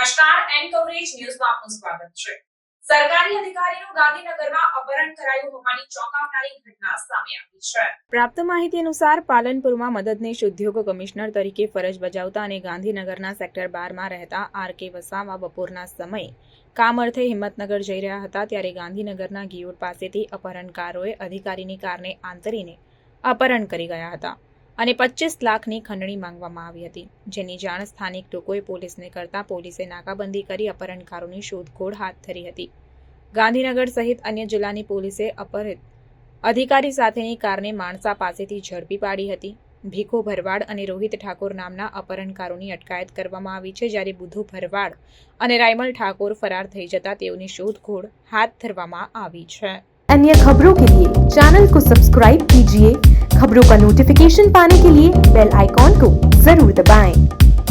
નમસ્કાર, and coverage ન્યૂઝમાં આપનું સ્વાગત છે. સરકારી અધિકારીનું ગાંધીનગરમાં અપહરણ કરાયું હોવાની ચોંકાવનારી ઘટના સામે આવી છે. પ્રાપ્ત માહિતી અનુસાર પાલનપુરમાં મદદનીશ ઉદ્યોગ કમિશનર તરીકે ફરજ બજાવતા અને ગાંધીનગરના સેક્ટર 12 માં રહેતા આર.કે. વસાવા બપોરના સમયે કામ અર્થે હિંમતનગર જઈ રહ્યા હતા ત્યારે ગાંધીનગરના ગિયોડ પાસેથી અપહરણકારોએ અધિકારીની કારને આંતરીને અપહરણ કરી ગયા હતા અને 25 લાખની ખંડણી માંગવામાં આવી હતી, જેની જાણ સ્થાનિક લોકોએ પોલીસને કરતા પોલીસે નાકાબંધી કરી અપહરણકારોની શોધખોળ હાથ ધરી હતી. ગાંધીનગર સહિત અન્ય જિલ્લાની પોલીસે અપહરિત અધિકારી સાથેની કારને માણસા પાસેથી ઝડપી પાડી હતી. ભીખુ ભરવાડ અને રોહિત ઠાકોર નામના અપહરણકારોની અટકાયત કરવામાં આવી છે, જ્યારે બુધુ ભરવાડ અને રાયમલ ઠાકોર ફરાર થઈ જતા તેઓની શોધખોળ હાથ ધરવામાં આવી છે. अन्य खबरों के लिए चैनल को सब्सक्राइब कीजिए। खबरों का नोटिफिकेशन पाने के लिए बेल आइकॉन को जरूर दबाएं।